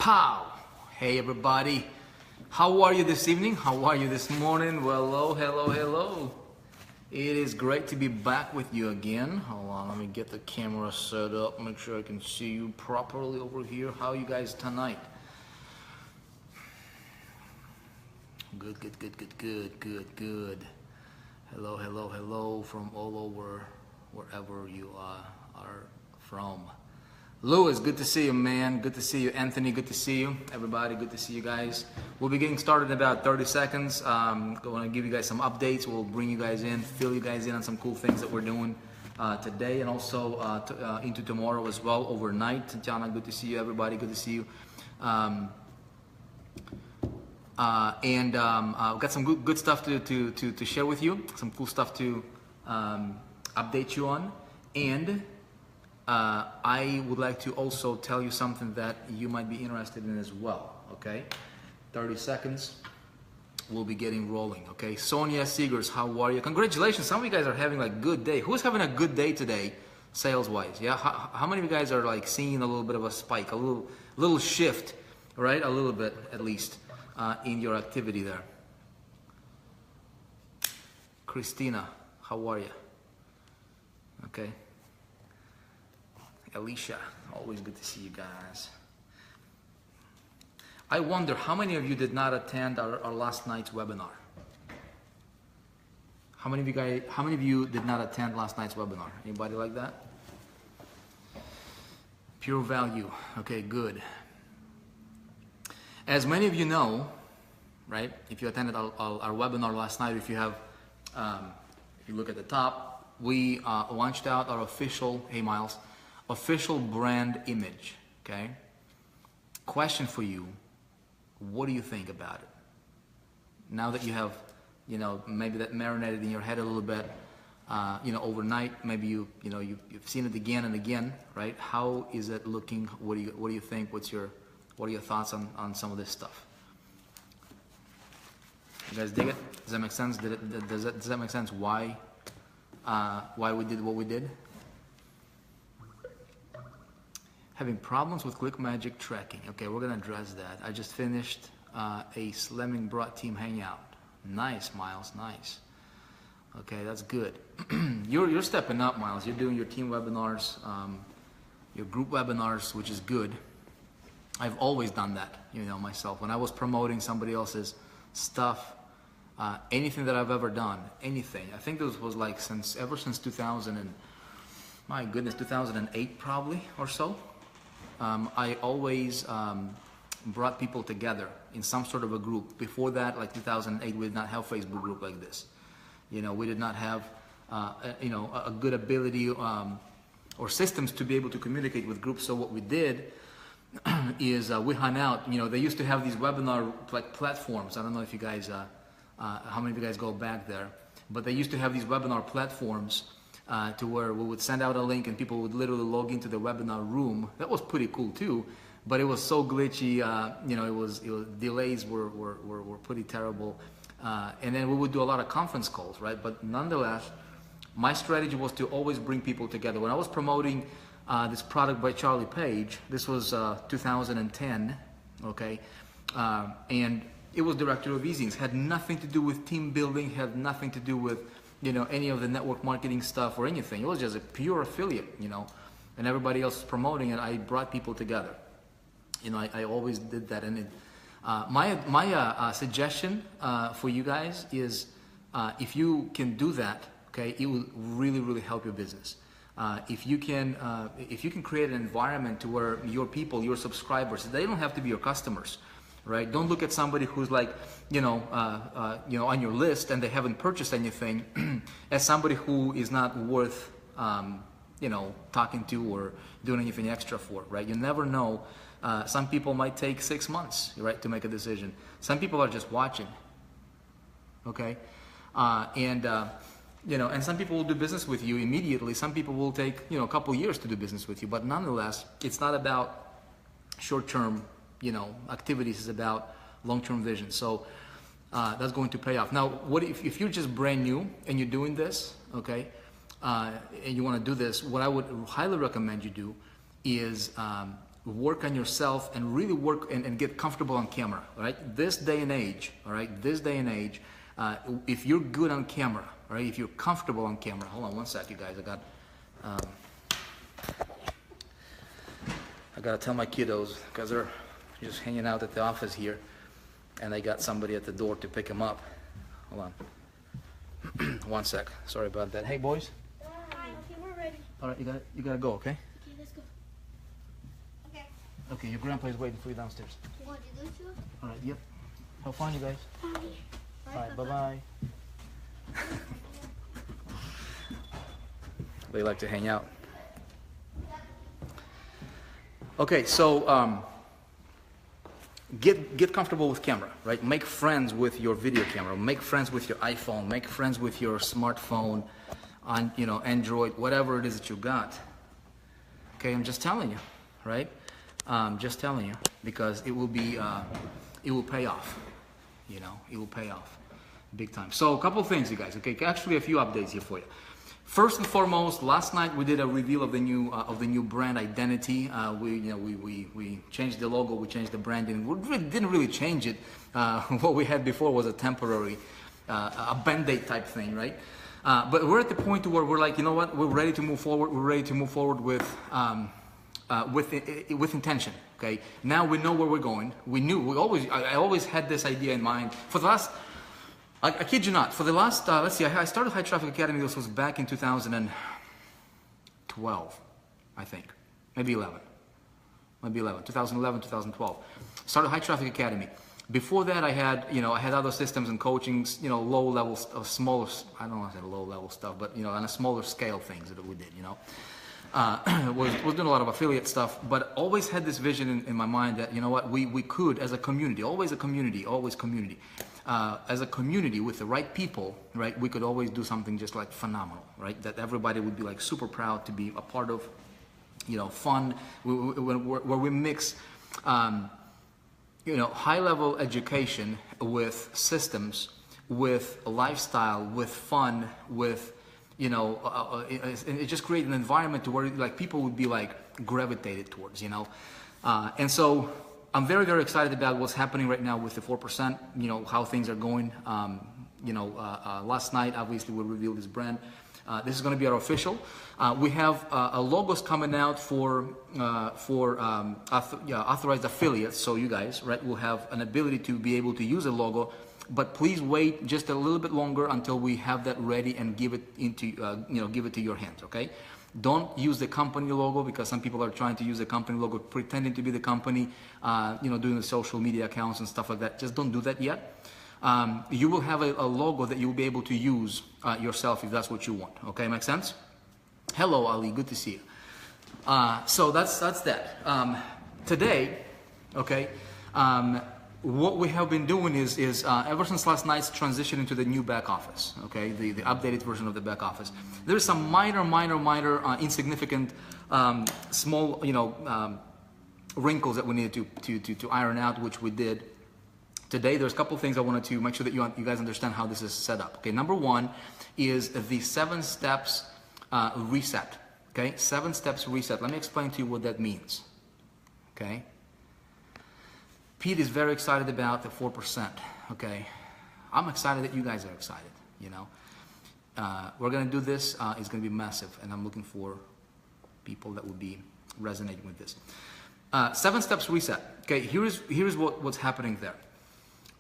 Pow! Hey everybody, how are you this evening? How are you this morning? Well, hello. It is great to be back with you again. Hold on, let me get the camera set up, make sure I can see you properly over here. How are you guys tonight? Good. Hello from all over, wherever you are from. Louis, good to see you, man. Good to see you. Anthony, good to see you. Everybody, good to see you guys. We'll be getting started in about 30 seconds. I want to give you guys some updates. We'll bring you guys in, fill you guys in on some cool things that we're doing today and also into tomorrow as well, overnight. Tatiana, good to see you. Everybody, good to see you. We've got some good stuff to share with you, some cool stuff to update you on, and I would like to also tell you something that you might be interested in as well, okay? 30 seconds, we'll be getting rolling, okay? Sonia Seegers, how are you? Congratulations, some of you guys are having a good day. Who's having a good day today, sales-wise? Yeah, how many of you guys are like seeing a little bit of a spike, a little shift, right? A little bit, at least, in your activity there. Christina, how are you? Okay. Alicia, always good to see you guys. I wonder how many of you did not attend our last night's webinar? How many of you did not attend last night's webinar? Anybody like that? Pure value, okay, good. As many of you know, right, if you attended our webinar last night, if you have, if you look at the top, we launched out our official, hey Miles, official brand image, okay? Question for you, what do you think about it? Now that you have, maybe that marinated in your head a little bit, overnight, maybe you've seen it again and again, right? How is it looking? What do you think? What are your thoughts on some of this stuff? You guys dig it? Does that make sense? Does that make sense? Why we did what we did? Having problems with ClickMagick tracking. Okay, we're gonna address that. I just finished a Slamming Broad team hangout. Nice, Miles, nice. Okay, that's good. You're stepping up, Miles. You're doing your team webinars, your group webinars, which is good. I've always done that, myself. When I was promoting somebody else's stuff, anything that I've ever done, anything. I think this was like ever since 2008 probably or so. I always brought people together in some sort of a group. Before that, like 2008, we did not have a Facebook group like this. We did not have, a good ability or systems to be able to communicate with groups. So what we did is we hung out. They used to have these webinar platforms. I don't know if you guys, how many of you guys go back there, but they used to have these webinar platforms to where we would send out a link and people would literally log into the webinar room. That was pretty cool too, but it was so glitchy. It was delays were pretty terrible, and then we would do a lot of conference calls, right? But nonetheless, my strategy was to always bring people together. When I was promoting this product by Charlie Page, this was 2010, okay, and it was Director of Easings. Had nothing to do with team building, had nothing to do with any of the network marketing stuff or anything. It was just a pure affiliate, and everybody else was promoting it. I brought people together. I always did that. And my suggestion for you guys is if you can do that, okay, it will really help your business. If you can create an environment to where your people, your subscribers, they don't have to be your customers. Right? Don't look at somebody who's like, on your list and they haven't purchased anything as somebody who is not worth, talking to or doing anything extra for, right? You never know. Some people might take 6 months, right, to make a decision. Some people are just watching, okay? And some people will do business with you immediately. Some people will take, a couple years to do business with you. But nonetheless, it's not about short-term activities, is about long-term vision. So that's going to pay off. Now, what if you're just brand new and you're doing this, okay, and you want to do this, what I would highly recommend you do is work on yourself and really work and get comfortable on camera, all right? This day and age, all right, this day and age, if you're good on camera, all right, if you're comfortable on camera, hold on one sec, you guys, I gotta tell my kiddos, because they're just hanging out at the office here, and they got somebody at the door to pick them up. Hold on. One sec, sorry about that. Hey boys. Hi, okay, we're ready. All right, you gotta go, okay? Okay, let's go. Okay. Okay, your grandpa is waiting for you downstairs. You want to do this too? All right, yep. Have fun, you guys. Bye. All right, bye-bye. They like to hang out. Okay, so get comfortable with camera, right? Make friends with your video camera. Make friends with your iPhone. Make friends with your smartphone, on Android, whatever it is that you got. Okay, I'm just telling you, right? Just telling you, because it will pay off. It will pay off, big time. So a couple of things, you guys. Okay, actually a few updates here for you. First and foremost, last night we did a reveal of the new brand identity. We changed the logo, we changed the branding. We didn't really change it. What we had before was a temporary, a band-aid type thing, right? But we're at the point where we're like, you know what? We're ready to move forward. We're ready to move forward with intention. Okay. Now we know where we're going. I always had this idea in mind for the last. I kid you not. For the last, let's see, I started High Traffic Academy. This was back in 2012, I think, maybe 2011, 2012. Started High Traffic Academy. Before that, I had other systems and coachings, low level, smaller. I don't want to say low level stuff, but on a smaller scale things that we did. Was doing a lot of affiliate stuff, but always had this vision in my mind that we could, as a community, always community. As a community with the right people, right, we could always do something just like phenomenal, right? That everybody would be like super proud to be a part of, fun, where we mix, high-level education with systems, with a lifestyle, with fun, with, it just create an environment to where like people would be like gravitated towards, and so I'm very, very excited about what's happening right now with the 4%, how things are going. Last night, obviously, we revealed this brand. This is going to be our official. We have logos coming out for authorized affiliates. So you guys, right, will have an ability to be able to use a logo. But please wait just a little bit longer until we have that ready and give it to your hands, okay? Don't use the company logo, because some people are trying to use the company logo, pretending to be the company, doing the social media accounts and stuff like that. Just don't do that yet. You will have a logo that you'll be able to use yourself if that's what you want. Okay, make sense? Hello, Ali. Good to see you. So that's that. Today, okay. What we have been doing is ever since last night's transition into the new back office, okay, the updated version of the back office, there's some minor, insignificant, small, wrinkles that we needed to iron out, which we did. Today, there's a couple of things I wanted to make sure that you guys understand how this is set up. Okay, number one is the 7 steps reset. Okay, 7 steps reset. Let me explain to you what that means. Okay. Pete is very excited about the 4%, okay? I'm excited that you guys are excited, We're gonna do this, it's gonna be massive, and I'm looking for people that will be resonating with this. 7 steps reset, okay? Here's what's happening there.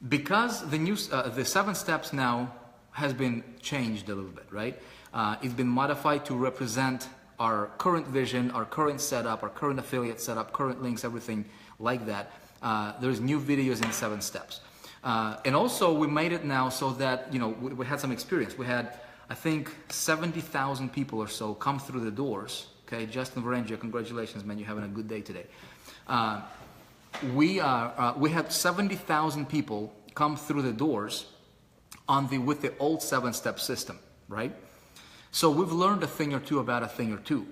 Because the 7 steps now has been changed a little bit, right? It's been modified to represent our current vision, our current setup, our current affiliate setup, current links, everything like that. There's new videos in 7 steps. And also we made it now so that, we had some experience. We had, I think, 70,000 people or so come through the doors. Okay, Justin Varengia, congratulations, man, you're having a good day today. We had 70,000 people come through the doors with the old 7-step system, right? So we've learned a thing or two about a thing or two.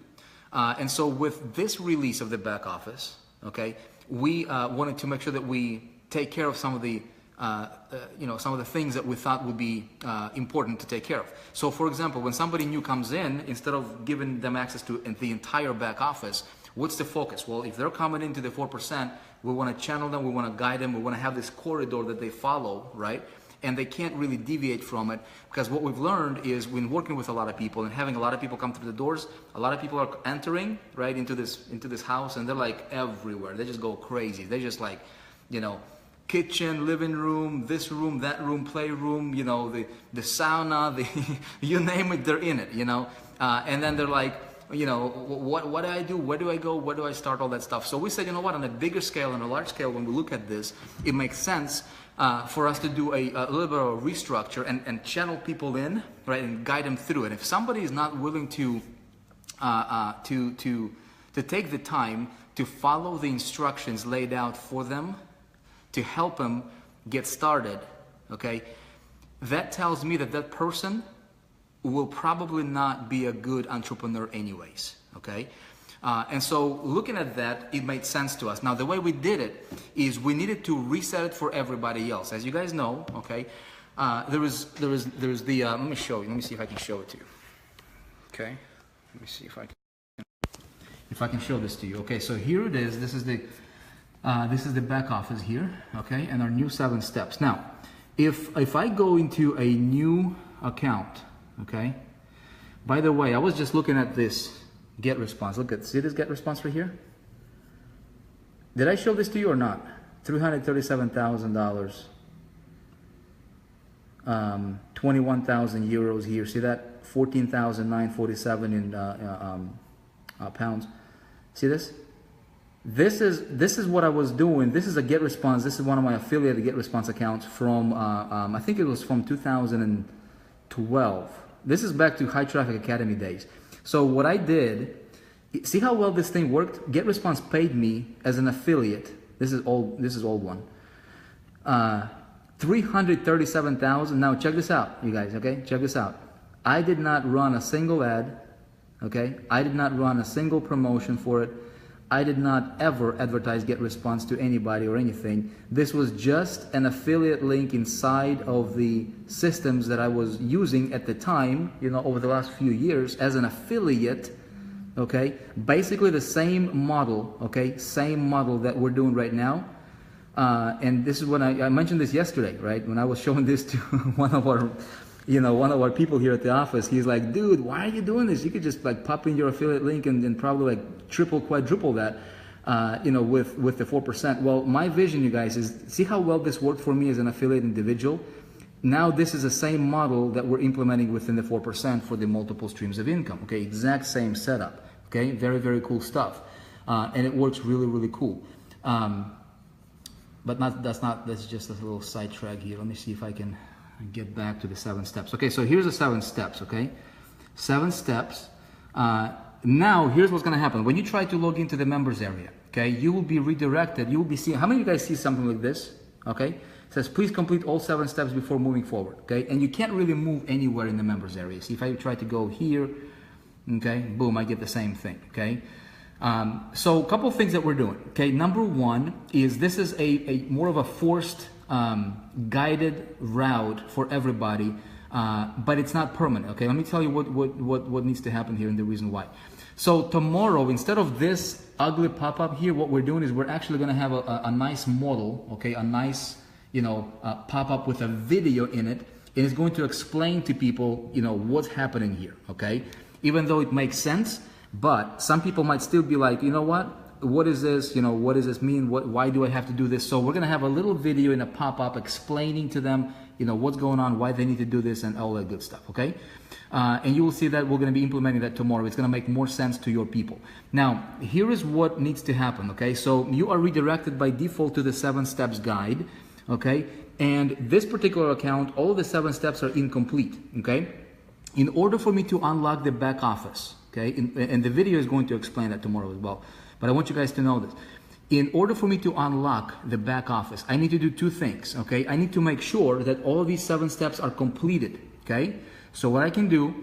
And so with this release of the back office, okay, we wanted to make sure that we take care of some of the things that we thought would be important to take care of. So for example, when somebody new comes in, instead of giving them access to the entire back office, What's the focus? Well, if they're coming into the 4%, we want to channel them, we want to guide them, we want to have this corridor that they follow, right? And they can't really deviate from it, because what we've learned is when working with a lot of people and having a lot of people come through the doors, a lot of people are entering right into this house, and they're like everywhere. They just go crazy. They just like, you know, kitchen, living room, this room, that room, playroom, you know, the sauna, the you name it, they're in it, you know. And then they're like, you know, what do I do? Where do I go? Where do I start? All that stuff. So we said, you know what, on a bigger scale, on a large scale, when we look at this, it makes sense for us to do a little bit of a restructure and channel people in, right, and guide them through it. If somebody is not willing to take the time to follow the instructions laid out for them, to help them get started, okay, that tells me that that person will probably not be a good entrepreneur anyways, okay? And so looking at that, it made sense to us. Now, the way we did it is we needed to reset it for everybody else. As you guys know, okay, there's the, let me show you, let me see if I can show it to you. Okay, let me see if I can show this to you. Okay, so here it is. This is the back office here, okay, and our new 7 steps. Now, if I go into a new account, okay, by the way, I was just looking at this get response. See this get response right here? Did I show this to you or not? $337,000, 21,000 euros here. See that? 14,947 in pounds. See this? This is what I was doing. This is a get response. This is one of my affiliated get response accounts from I think it was from 2012. This is back to High Traffic Academy days. So what I did, see how well this thing worked? Get response paid me as an affiliate. This is old one. 337,000. Now check this out, you guys. Okay, check this out. I did not run a single ad. Okay, I did not run a single promotion for it. I did not ever advertise Get Response to anybody or anything. This was just an affiliate link inside of the systems that I was using at the time, you know, over the last few years as an affiliate, okay? Basically the same model, okay? Same model that we're doing right now. And this is when I mentioned this yesterday, right? When I was showing this to one of our people here at the office. He's like, dude, why are you doing this? You could just like pop in your affiliate link and probably like triple, quadruple that, you know, with the 4%. Well, my vision, you guys, is see how well this worked for me as an affiliate individual. Now this is the same model that we're implementing within the 4% for the multiple streams of income. Okay, exact same setup. Okay, very, very cool stuff. And it works really, really cool. But that's just a little sidetrack here. Let me see if I can get back to the 7 steps. Okay, so here's the 7 steps, okay? 7 steps. Now, here's what's gonna happen. When you try to log into the members area, okay, you will be redirected. You will be seeing, how many of you guys see something like this? Okay, it says, please complete all 7 steps before moving forward, okay? And you can't really move anywhere in the members area. See, if I try to go here, okay, boom, I get the same thing, okay? So a couple of things that we're doing, okay? Number 1 is this is a more of a forced guided route for everybody, but it's not permanent. Okay, let me tell you what needs to happen here and the reason why. So tomorrow, instead of this ugly pop-up here, what we're doing is we're actually going to have a nice model, okay, a nice, you know, pop-up with a video in it, and it's going to explain to people, you know, what's happening here. Okay, even though it makes sense, but some people might still be like, you know what is this? You know, what does this mean? Why do I have to do this? So we're going to have a little video in a pop-up explaining to them, you know, what's going on, why they need to do this, and all that good stuff, okay? And you will see that we're going to be implementing that tomorrow. It's going to make more sense to your people. Now, here is what needs to happen, okay? So you are redirected by default to the 7 steps guide, okay? And this particular account, all of the 7 steps are incomplete, okay? In order for me to unlock the back office, okay? And the video is going to explain that tomorrow as well. But I want you guys to know this. In order for me to unlock the back office, I need to do 2 things, okay? I need to make sure that all of these 7 steps are completed, okay? So what I can do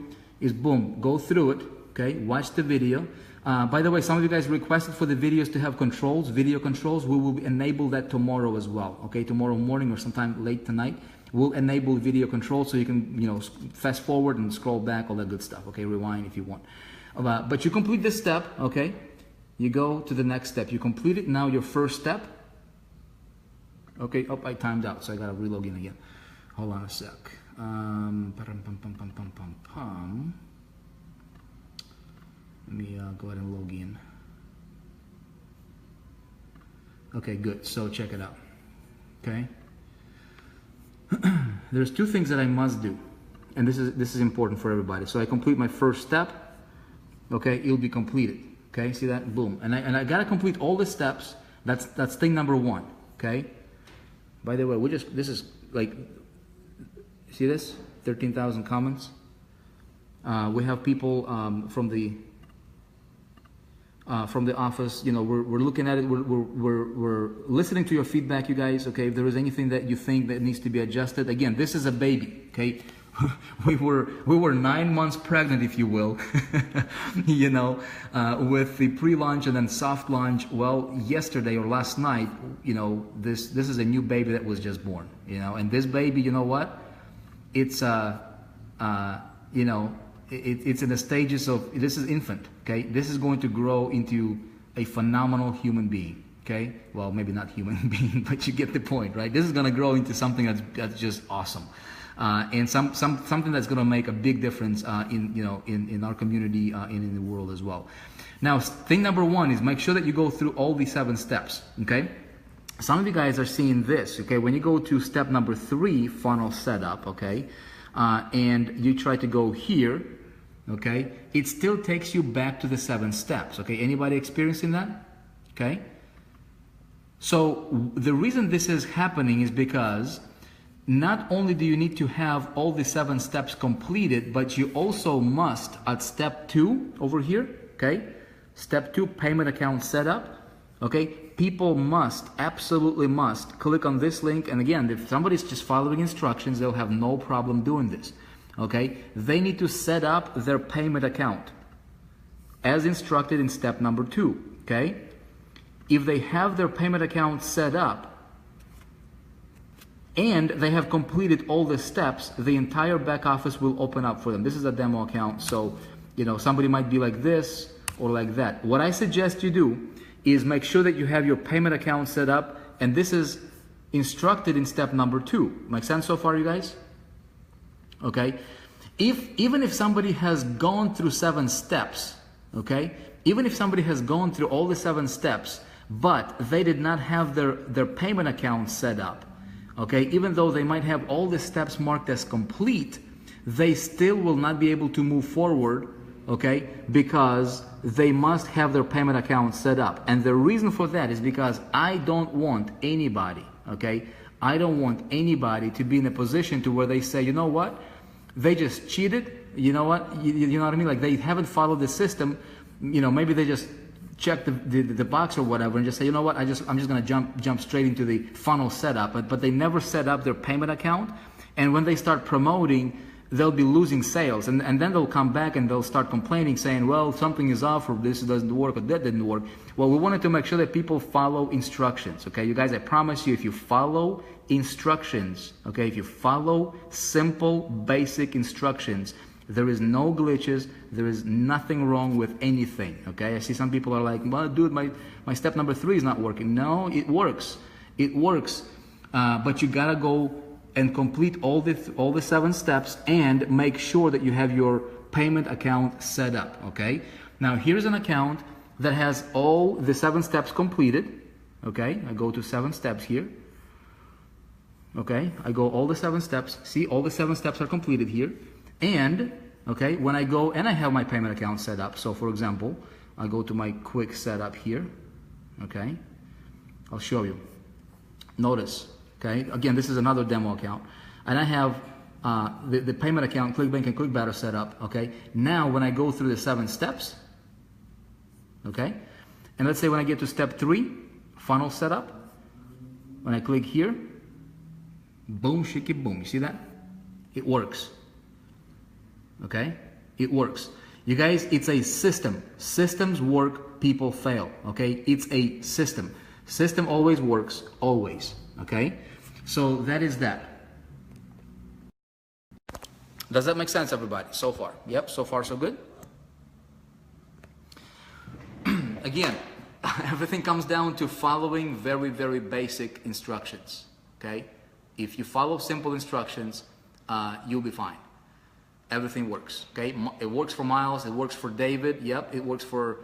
is, boom, go through it, okay? Watch the video. By the way, some of you guys requested for the videos to have controls, video controls. We will enable that tomorrow as well, okay? Tomorrow morning or sometime late tonight, we'll enable video controls so you can, you know, fast forward and scroll back, all that good stuff, okay? Rewind if you want. But you complete this step, okay? you go to the next step. You complete it. Now your first step. Okay, oh, I timed out, so I gotta relog in again. Hold on a sec. Let me go ahead and log in. Okay, good. So check it out. Okay. There's two things that I must do, and this is important for everybody. So I complete my first step. Okay, it'll be completed. Okay, see that? Boom. And I gotta complete all the steps. That's thing number one. Okay. By the way, this is like, see this? 13,000 comments. We have people from the office. You know, we're looking at it. We're listening to your feedback, you guys. Okay, if there is anything that you think that needs to be adjusted, again, this is a baby. Okay, we were 9 months pregnant, if you will. You know, with the pre-launch and then soft launch. Well, yesterday or last night, you know, this is a new baby that was just born. You know, and this baby, you know what? It's you know, it's in the stages of, this is infant. Okay, this is going to grow into a phenomenal human being. Okay, well, maybe not human being, but you get the point, right? This is going to grow into something that's just awesome. And something that's going to make a big difference in our community and in the world as well. Now, thing number one is make sure that you go through all the 7 steps. Okay, some of you guys are seeing this. Okay, when you go to step number 3, funnel setup. Okay, and you try to go here. Okay, it still takes you back to the 7 steps. Okay, anybody experiencing that? Okay, so the reason this is happening is because not only do you need to have all the 7 steps completed, but you also must, at step 2 over here, okay, step 2, payment account setup, okay, people must, absolutely must, click on this link. And again, if somebody's just following instructions, they'll have no problem doing this, okay. They need to set up their payment account as instructed in step number 2, okay. If they have their payment account set up, and they have completed all the steps, the entire back office will open up for them. This is a demo account, so you know, somebody might be like this or like that. What I suggest you do is make sure that you have your payment account set up, and this is instructed in step number 2. Make sense so far, you guys? Okay. Even if somebody has gone through 7 steps, okay, even if somebody has gone through all the 7 steps, but they did not have their payment account set up, okay, even though they might have all the steps marked as complete, they still will not be able to move forward, okay, because they must have their payment account set up. And the reason for that is because I don't want anybody, okay, I don't want anybody to be in a position to where they say, you know what, they just cheated, you know what, you know what I mean, like they haven't followed the system, you know, maybe they just check the box or whatever and just say, you know what, I'm just going to jump straight into the funnel setup, but they never set up their payment account. And when they start promoting, they'll be losing sales, and then they'll come back and they'll start complaining, saying, well, something is off, or this doesn't work, or that didn't work. Well, we wanted to make sure that people follow instructions. Okay, you guys, I promise you, if you follow instructions, okay, if you follow simple basic instructions, there is no glitches. There is nothing wrong with anything. Okay, I see some people are like, well, dude, my step number 3 is not working. No, it works. It works. But you gotta go and complete all the 7 steps and make sure that you have your payment account set up. Okay. Now here's an account that has all the 7 steps completed. Okay, I go to 7 steps here. Okay, I go all the 7 steps. See, all the 7 steps are completed here. And, okay, when I go and I have my payment account set up, so for example, I go to my quick setup here, okay, I'll show you. Notice, okay, again, this is another demo account, and I have the payment account, ClickBank and ClickBatter set up, okay. Now, when I go through the 7 steps, okay, and let's say when I get to step 3, funnel setup, when I click here, boom, shaky boom, you see that? It works. Okay, it works. You guys, it's a system. Systems work, people fail. Okay, it's a system. System always works, always. Okay, so that is that. Does that make sense, everybody? So far? Yep, so far so good. Again, everything comes down to following very, very basic instructions, okay? If you follow simple instructions, you'll be fine. Everything works, okay? It works for Miles, it works for David, yep, it works for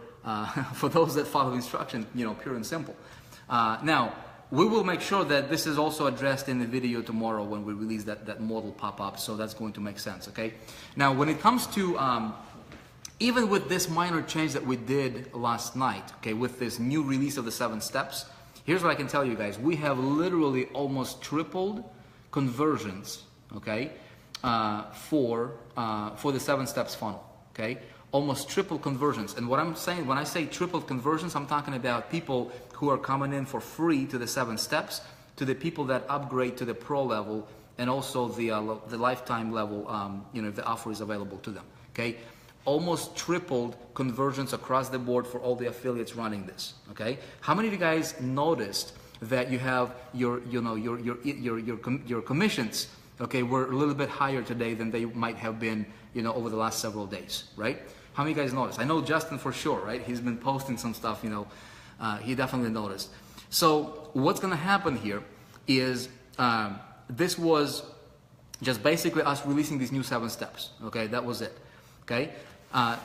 for those that follow instructions, pure and simple. Now, we will make sure that this is also addressed in the video tomorrow when we release that model pop-up, so that's going to make sense, okay? Now, when it comes to, even with this minor change that we did last night, okay, with this new release of the 7 steps, here's what I can tell you guys. We have literally almost tripled conversions, okay, for the 7 steps funnel, okay? Almost triple conversions. And what I'm saying, when I say tripled conversions, I'm talking about people who are coming in for free to the 7 steps, to the people that upgrade to the pro level, and also the lifetime level, if the offer is available to them, okay? Almost tripled conversions across the board for all the affiliates running this, okay? How many of you guys noticed that you have your commissions, okay, were a little bit higher today than they might have been, over the last several days, right? How many of you guys noticed? I know Justin for sure, right? He's been posting some stuff, he definitely noticed. So what's going to happen here is this was just basically us releasing these new 7 steps, okay? That was it, okay?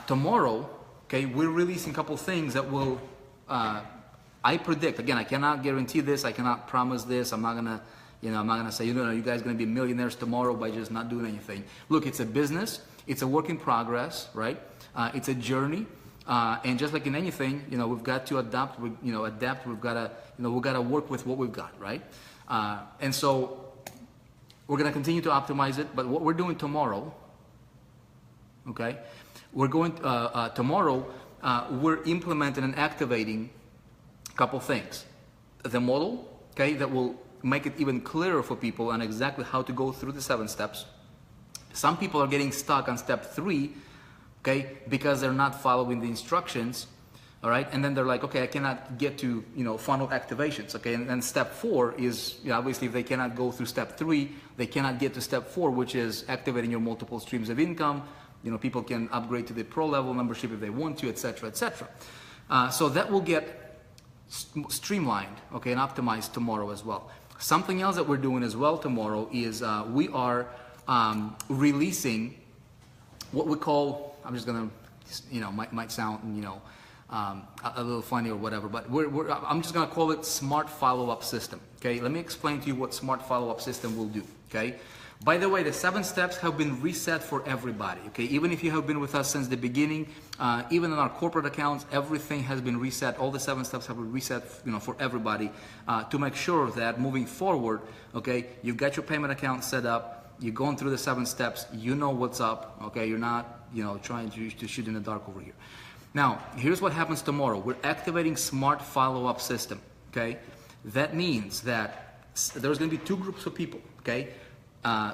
Tomorrow, okay, we're releasing a couple things that will, I predict, again, I cannot guarantee this, I cannot promise this, I'm not going to, I'm not going to say, you guys are going to be millionaires tomorrow by just not doing anything. Look, it's a business. It's a work in progress, right? It's a journey. And just like in anything, we've got to adapt. Adapt. We've got to work with what we've got, right? And so we're going to continue to optimize it. But what we're doing tomorrow, okay? We're going, tomorrow, we're implementing and activating a couple things. The model, okay, that will make it even clearer for people on exactly how to go through the 7 steps. Some people are getting stuck on step 3, okay, because they're not following the instructions, all right? And then they're like, okay, I cannot get to, funnel activations, okay? And then step 4 is, obviously, if they cannot go through step 3, they cannot get to step 4, which is activating your multiple streams of income. People can upgrade to the pro level membership if they want to, etc., etc. So that will get streamlined, okay, and optimized tomorrow as well. Something else that we're doing as well tomorrow is we are releasing what we call, I'm just gonna, might sound, a little funny or whatever, but I'm just gonna call it Smart Follow-Up System. Okay, let me explain to you what Smart Follow-Up System will do. Okay, by the way, the 7 steps have been reset for everybody. Okay, even if you have been with us since the beginning, even in our corporate accounts, everything has been reset. All the 7 steps have been reset, for everybody, to make sure that moving forward, okay, you've got your payment account set up. You're going through the 7 steps. You know what's up. Okay, you're not, trying to shoot in the dark over here. Now, here's what happens tomorrow. We're activating Smart Follow-Up System. Okay, that means that there's going to be 2 groups of people. Okay,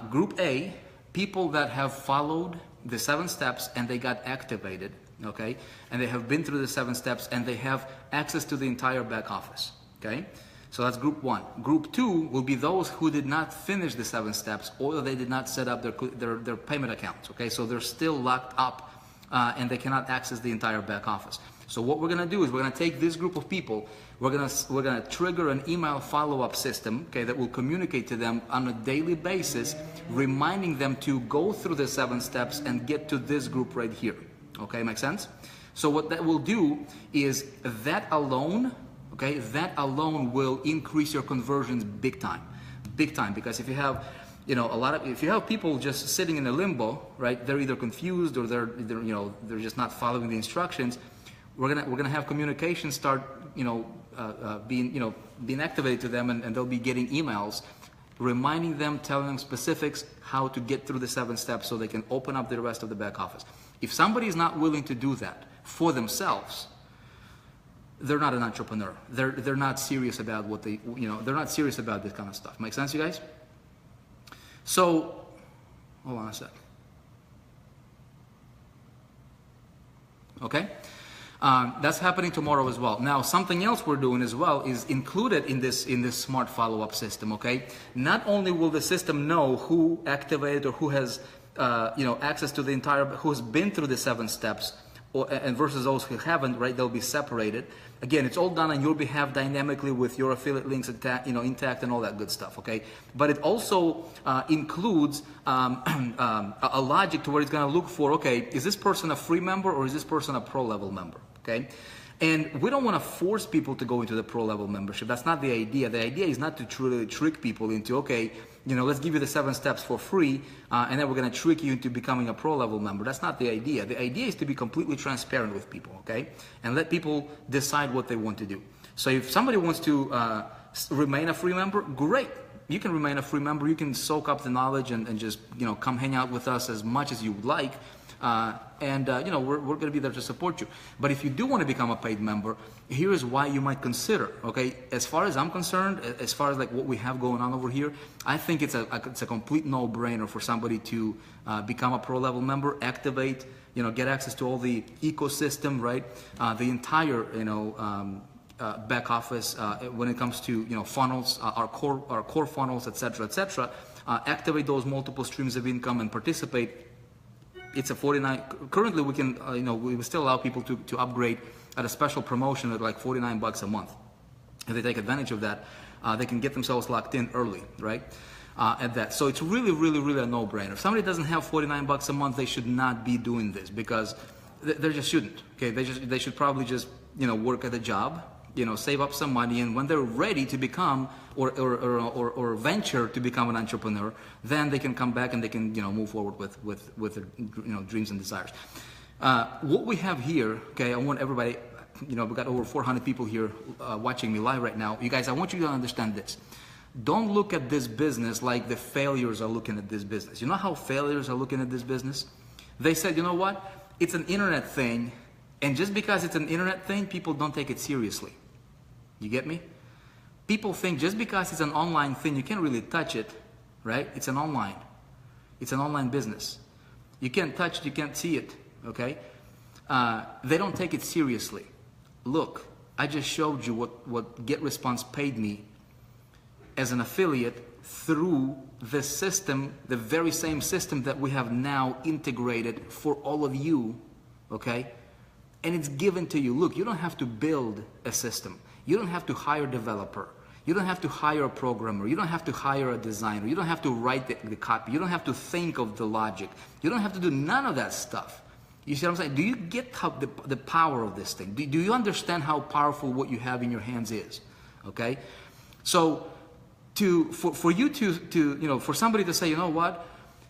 Group A, people that have followed the 7 steps and they got activated. Okay, and they have been through the 7 steps and they have access to the entire back office. Okay. So that's group 1. Group 2 will be those who did not finish the 7 steps or they did not set up their payment accounts. Okay, so they're still locked up and they cannot access the entire back office. So what we're going to do is we're going to take this group of people, we're going to trigger an email follow-up system, okay, that will communicate to them on a daily basis, reminding them to go through the 7 steps and get to this group right here. Okay, make sense? So what that will do is that alone, okay, that alone will increase your conversions big time, because if you have, if you have people just sitting in a limbo, right, they're either confused or they're just not following the instructions. We're gonna have communication start, being activated to them, and they'll be getting emails reminding them, telling them specifics how to get through the 7 steps so they can open up the rest of the back office. If somebody is not willing to do that for themselves, they're not an entrepreneur. They're not serious about what they're not serious about this kind of stuff. Make sense, you guys? So, hold on a sec. Okay? That's happening tomorrow as well. Now, something else we're doing as well is included in this smart follow-up system, okay? Not only will the system know who activated or who has, access to the entire, who's been through the 7 steps, and versus those who haven't, right? They'll be separated. Again, it's all done on your behalf dynamically with your affiliate links intact and all that good stuff, okay? But it also includes a logic to where it's going to look for, okay, is this person a free member or is this person a pro level member, okay? And we don't want to force people to go into the pro level membership. That's not the idea. The idea is not to truly trick people into, okay, let's give you the 7 steps for free, and then we're going to trick you into becoming a pro level member. That's not the idea. The idea is to be completely transparent with people, okay? And let people decide what they want to do. So if somebody wants to remain a free member, great. You can remain a free member. You can soak up the knowledge and just, come hang out with us as much as you would like. We're going to be there to support you. But if you do want to become a paid member, here is why you might consider, okay? As far as I'm concerned, as far as like what we have going on over here, I think it's a complete no-brainer for somebody to become a pro-level member, activate, get access to all the ecosystem, right? The entire, back office when it comes to, funnels, our core funnels, etc. Activate those multiple streams of income and participate. It's a 49. Currently, we can, we still allow people to upgrade at a special promotion at like $49 a month. If they take advantage of that, they can get themselves locked in early, right? At that. So it's really, really, really a no-brainer. If somebody doesn't have $49 a month, they should not be doing this because they just shouldn't. Okay, they should probably just work at a job, save up some money, and when they're ready to become or venture to become an entrepreneur, then they can come back and they can move forward with their dreams and desires. What we have here, okay, I want everybody, we've got over 400 people here watching me live right now. You guys, I want you to understand this. Don't look at this business like the failures are looking at this business. You know how failures are looking at this business? They said, you know what? It's an internet thing, and just because it's an internet thing, people don't take it seriously. You get me? People think just because it's an online thing, you can't really touch it, right? It's an online business. You can't touch it, you can't see it, okay? They don't take it seriously. Look, I just showed you what GetResponse paid me as an affiliate through the system, the very same system that we have now integrated for all of you, okay? And it's given to you. Look, you don't have to build a system. You don't have to hire a developer. You don't have to hire a programmer. You don't have to hire a designer. You don't have to write the copy. You don't have to think of the logic. You don't have to do none of that stuff. You see what I'm saying? Do you get how the power of this thing? Do you understand how powerful what you have in your hands is? Okay? So for you to for somebody to say, you know what?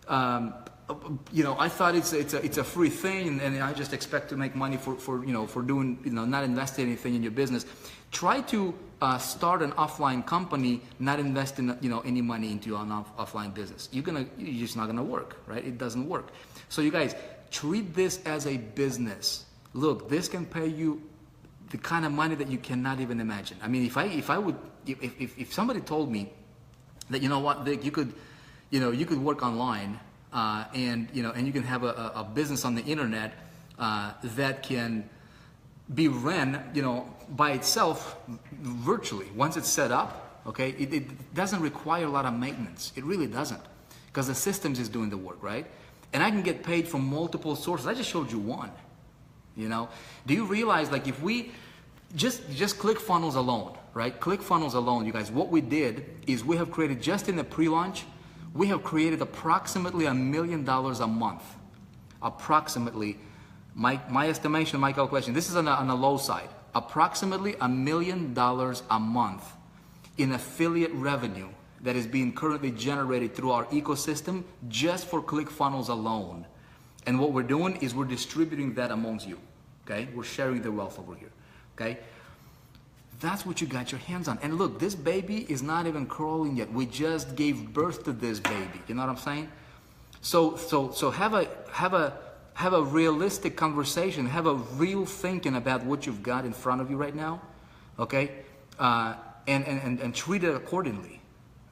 I thought it's a free thing, and I just expect to make money for doing not investing anything in your business. Try to start an offline company, not invest in any money into an offline business. You're just not gonna work, right? It doesn't work. So you guys, treat this as a business. Look, this can pay you the kind of money that you cannot even imagine. I mean, if somebody told me that Vic, you could work online. And you can have a business on the internet that can be ran, by itself virtually. Once it's set up, okay, it doesn't require a lot of maintenance. It really doesn't, because the systems is doing the work, right? And I can get paid from multiple sources. I just showed you one. Do you realize, like, if we just ClickFunnels alone, right? ClickFunnels alone, you guys, what we did is we have created, just in the pre-launch, we have created approximately $1 million a month. Approximately, my estimation, my calculation, this is on the low side. Approximately $1 million a month in affiliate revenue that is being currently generated through our ecosystem just for ClickFunnels alone. And what we're doing is we're distributing that amongst you, okay? We're sharing the wealth over here, okay? That's what you got your hands on. And look, this baby is not even crawling yet. We just gave birth to this baby. You know what I'm saying? So have a realistic conversation. Have a real thinking about what you've got in front of you right now, okay? And treat it accordingly,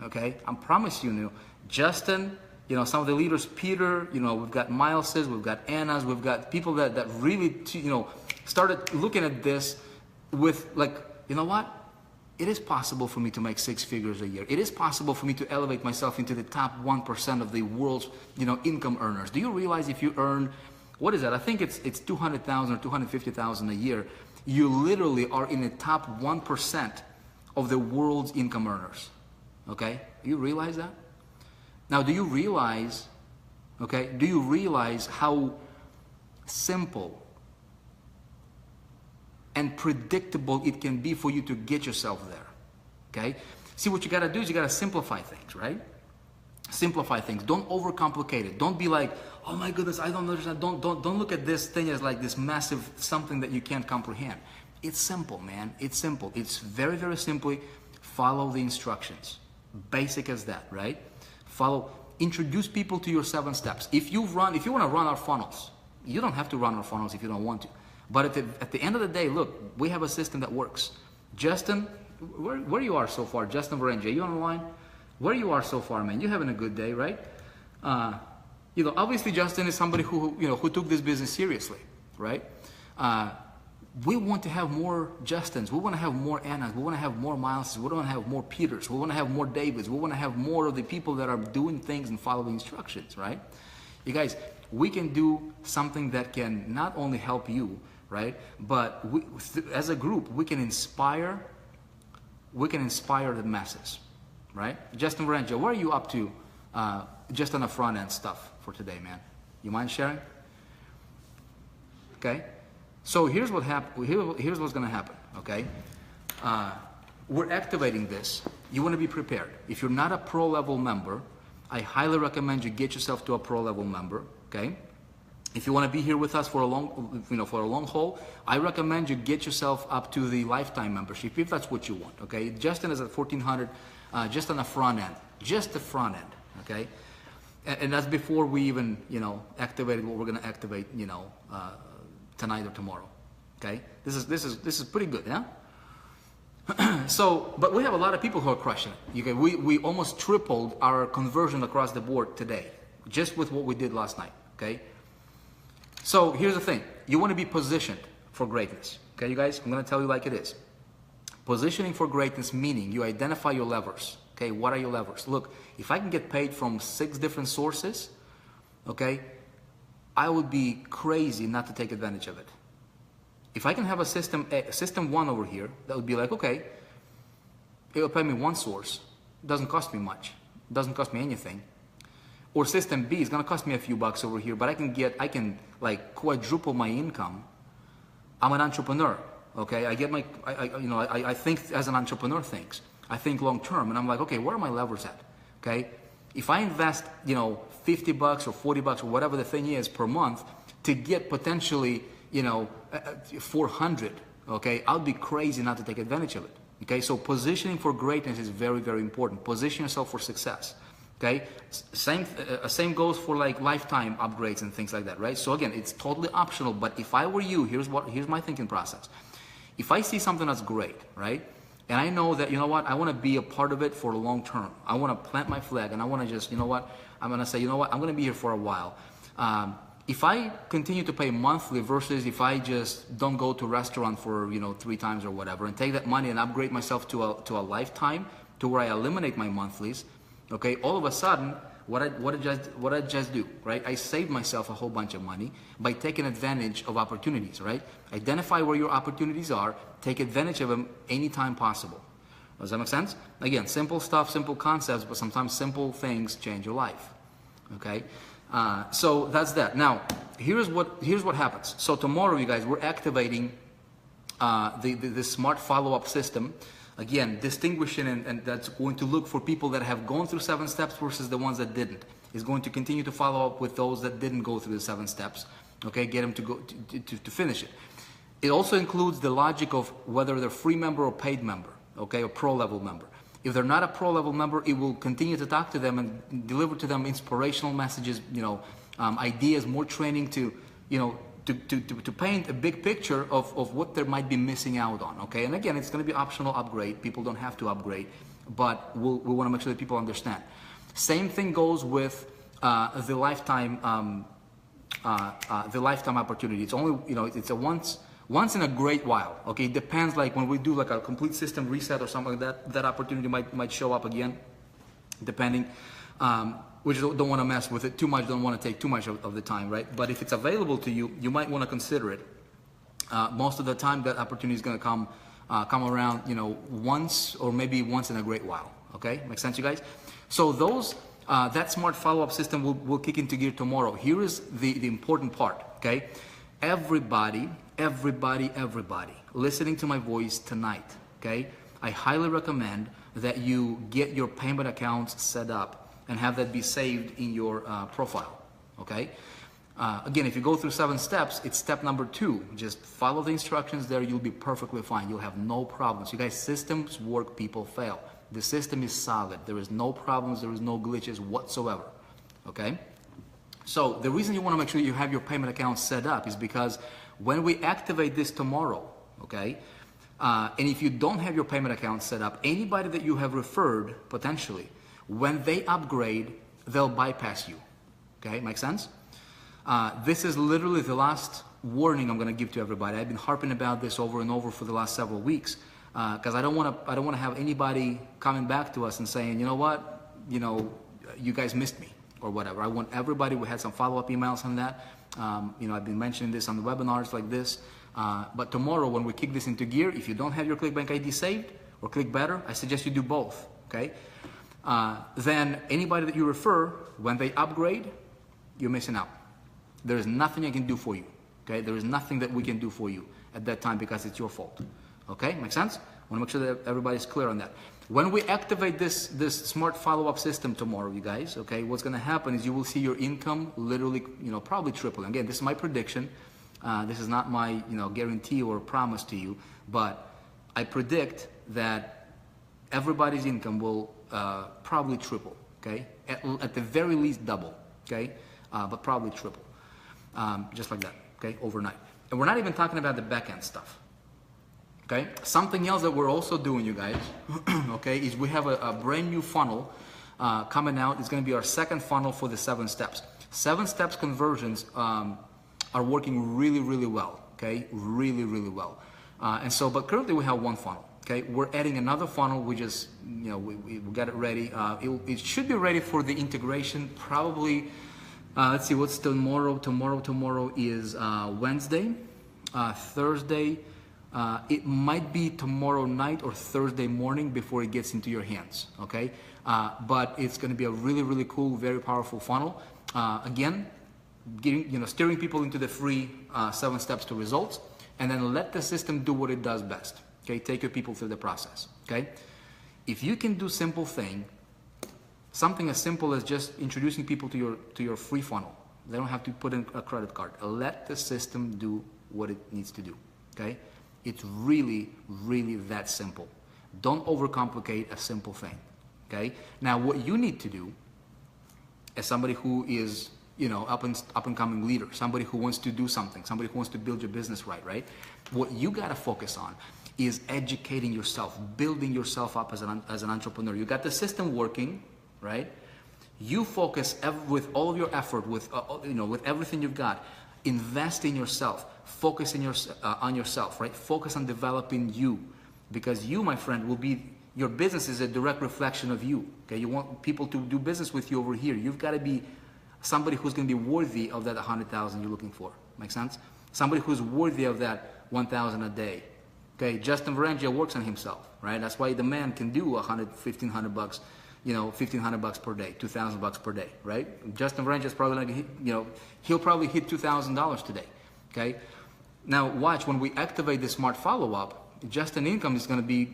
okay? I promise you, Justin, some of the leaders, Peter, we've got Miles's, we've got Anna's, we've got people that really, started looking at this with, like, you know what? It is possible for me to make 6 figures a year. It is possible for me to elevate myself into the top 1% of the world's, income earners. Do you realize if you earn what is that? I think it's 200,000 or 250,000 a year. You literally are in the top 1% of the world's income earners. Okay? Do you realize that? Now, do you realize how simple and predictable it can be for you to get yourself there? Okay? See, what you got to do is you got to simplify things, right? Simplify things. Don't overcomplicate it. Don't be like, oh my goodness, I don't understand. Don't look at this thing as like this massive something that you can't comprehend. It's simple, man. It's simple. It's very, very simply follow the instructions. Basic as that, right? Introduce people to your 7 steps. If you want to run our funnels, you don't have to run our funnels if you don't want to. But at the end of the day, look, we have a system that works. Justin, where you are so far? Justin Varenja, are you on the line? Where you are so far, man? You're having a good day, right? Obviously Justin is somebody who took this business seriously, right? We want to have more Justins. We want to have more Annas. We want to have more Mileses. We want to have more Peters. We want to have more Davids. We want to have more of the people that are doing things and following instructions, right? You guys, we can do something that can not only help you, right? But as a group, we can inspire the masses, right? Justin Varenja, what are you up to just on the front end stuff for today, man? You mind sharing? Okay. So here's what here's what's going to happen, okay? We're activating this. You want to be prepared. If you're not a pro level member, I highly recommend you get yourself to a pro level member, okay? If you want to be here with us for a long haul, I recommend you get yourself up to the lifetime membership if that's what you want, okay? Justin is at 1,400 just on the front end, just the front end, okay? And that's before we even, activated what we're going to activate, tonight or tomorrow. Okay, this is pretty good, yeah. So, but we have a lot of people who are crushing it. We almost tripled our conversion across the board today, just with what we did last night. Okay. So here's the thing: you want to be positioned for greatness. Okay, you guys, I'm going to tell you like it is. Positioning for greatness meaning you identify your levers. Okay, what are your levers? Look, if I can get paid from 6 different sources, okay, I would be crazy not to take advantage of it. If I can have a system 1 over here, that would be like, okay, it will pay me 1 source. It doesn't cost me much. It doesn't cost me anything. Or system B is going to cost me a few bucks over here, but I can like quadruple my income. I'm an entrepreneur, okay? I think as an entrepreneur thinks. I think long term, and I'm like, okay, where are my levers at? Okay? If I invest, $50 or $40 or whatever the thing is per month to get potentially, 400, okay, I'll be crazy not to take advantage of it. Okay, so positioning for greatness is very, very important. Position yourself for success. Okay, same goes for like lifetime upgrades and things like that, right? So again, it's totally optional. But if I were you, here's my thinking process. If I see something that's great, right? And I know that, I want to be a part of it for the long term. I want to plant my flag and I want to just, I'm going to say, I'm going to be here for a while. If I continue to pay monthly versus if I just don't go to a restaurant for, 3 times or whatever and take that money and upgrade myself to a lifetime to where I eliminate my monthlies, okay, all of a sudden, what I just do, right? I save myself a whole bunch of money by taking advantage of opportunities, right? Identify where your opportunities are, take advantage of them anytime possible. Does that make sense? Again, simple stuff, simple concepts, but sometimes simple things change your life, okay? So that's that. Now, here's what happens. So tomorrow, you guys, we're activating the smart follow-up system. Again, distinguishing and that's going to look for people that have gone through 7 steps versus the ones that didn't. It's going to continue to follow up with those that didn't go through the 7 steps. Okay, get them to go to finish it. It also includes the logic of whether they're free member or paid member, okay, or pro level member. If they're not a pro level member, it will continue to talk to them and deliver to them inspirational messages, ideas, more training to paint a big picture of what they might be missing out on, okay? And again, it's going to be optional upgrade. People don't have to upgrade, but we want to make sure that people understand. Same thing goes with the lifetime opportunity. It's only, it's a once in a great while, okay? It depends, like when we do like a complete system reset or something like that, that opportunity might show up again, depending. which don't want to mess with it too much, don't want to take too much of the time, right? But if it's available to you, you might want to consider it. Most of the time, that opportunity is going to come around, once or maybe once in a great while. Okay, makes sense, you guys? So that smart follow-up system will kick into gear tomorrow. Here is the important part. Okay, everybody listening to my voice tonight. Okay, I highly recommend that you get your payment accounts set up and have that be saved in your profile. Okay. Again, if you go through 7 steps, it's step number 2. Just follow the instructions there. You'll be perfectly fine. You'll have no problems. You guys, systems work, people fail. The system is solid. There is no problems. There is no glitches whatsoever. Okay? So the reason you want to make sure you have your payment account set up is because when we activate this tomorrow, okay, and if you don't have your payment account set up, anybody that you have referred, potentially, when they upgrade, they'll bypass you. Okay? Make sense? This is literally the last warning I'm going to give to everybody. I've been harping about this over and over for the last several weeks because I don't want to have anybody coming back to us and saying, you know what, you guys missed me or whatever. I want everybody. We had some follow-up emails on that. I've been mentioning this on the webinars like this. But tomorrow, when we kick this into gear, if you don't have your ClickBank ID saved or ClickBetter, I suggest you do both. Okay. Then anybody that you refer, when they upgrade, you're missing out. There is nothing I can do for you. Okay, there is nothing that we can do for you at that time because it's your fault. Okay, makes sense? I want to make sure that everybody's clear on that. When we activate this smart follow-up system tomorrow, you guys, okay, what's going to happen is you will see your income literally, probably triple. Again, this is my prediction. This is not my, guarantee or promise to you, but I predict that everybody's income will probably triple. Okay, at the very least double. Okay, but probably triple. Just like that, okay, overnight. And we're not even talking about the back-end stuff, okay? Something else that we're also doing, you guys, okay, is we have a brand new funnel coming out. It's going to be our second funnel for the 7 steps. 7 steps conversions are working really, really well, okay, really, really well. But currently we have 1 funnel, okay? We're adding another funnel. We just, we got it ready. It should be ready for the integration probably. Let's see, what's tomorrow? Tomorrow is Wednesday, Thursday. It might be tomorrow night or Thursday morning before it gets into your hands, okay? But it's going to be a really, really cool, very powerful funnel. Again, steering people into the free 7 steps to results, and then let the system do what it does best, okay? Take your people through the process, okay? If you can do simple thing, something as simple as just introducing people to your free funnel. They don't have to put in a credit card. Let the system do what it needs to do, okay? It's really, really that simple. Don't overcomplicate a simple thing, okay? Now, what you need to do as somebody who is, up and coming leader, somebody who wants to do something, somebody who wants to build your business right? What you got to focus on is educating yourself, building yourself up as an entrepreneur. You got the system working, right? You focus with all of your effort, with everything you've got. Invest in yourself. Focus on yourself, right? Focus on developing you, because you, my friend, will be. Your business is a direct reflection of you. Okay, you want people to do business with you over here. You've got to be somebody who's going to be worthy of that 100,000 you're looking for. Make sense? Somebody who's worthy of that 1,000 a day. Okay, Justin Varangel works on himself, right? That's why the man can do $1,500. $1,500 per day, $2,000 per day, right? Justin Varangel is probably going to hit, he'll probably hit $2,000 today, okay? Now watch, when we activate the smart follow-up, Justin income is going to be,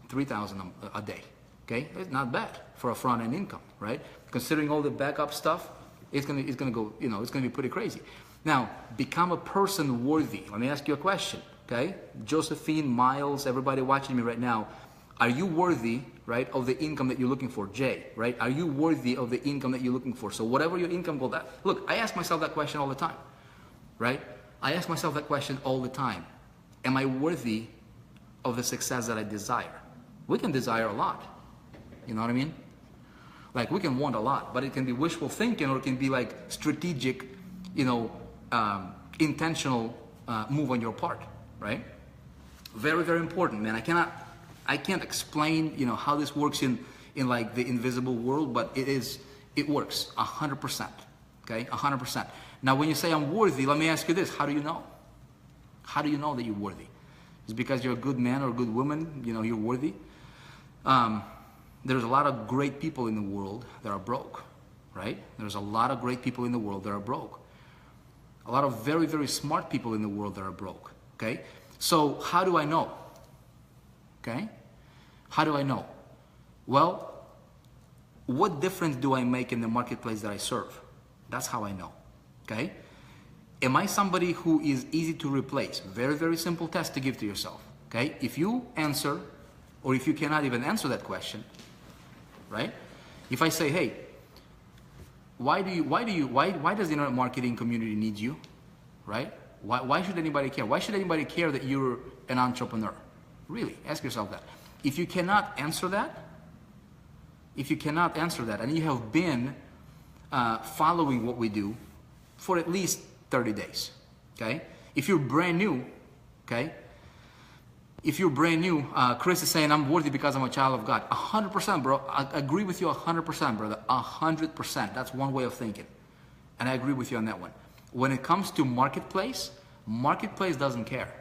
$3,000 a day, okay? It's not bad for a front-end income, right? Considering all the backup stuff, it's going to go, it's going to be pretty crazy. Now, become a person worthy. Let me ask you a question, okay? Josephine, Miles, everybody watching me right now, are you worthy, right, of the income that you're looking for? Jay, right? Are you worthy of the income that you're looking for? So whatever your income goal, look, I ask myself that question all the time, right? I ask myself that question all the time. Am I worthy of the success that I desire? We can desire a lot. You know what I mean? Like, we can want a lot, but it can be wishful thinking, or it can be like strategic, intentional move on your part, right? Very, very important, man. I can't explain, how this works in like the invisible world, but it It works 100%. Okay, 100%. Now, when you say I'm worthy, let me ask you this: how do you know? How do you know that you're worthy? Is it because you're a good man or a good woman? You know you're worthy. There's a lot of great people in the world that are broke, right? There's a lot of great people in the world that are broke. A lot of very, very smart people in the world that are broke, okay? So how do I know? Okay? How do I know? Well, what difference do I make in the marketplace that I serve? That's how I know, okay? Am I somebody who is easy to replace? Very, very simple test to give to yourself, okay? If you answer, or if you cannot even answer that question, right? If I say, hey, why does the internet marketing community need you, right? Why should anybody care? Why should anybody care that you're an entrepreneur? Really, ask yourself that. If you cannot answer that, and you have been following what we do for at least 30 days, okay? If you're brand new, okay? If you're brand new, Chris is saying, I'm worthy because I'm a child of God. 100%, bro. I agree with you 100%, brother. 100%. That's one way of thinking. And I agree with you on that one. When it comes to marketplace doesn't care.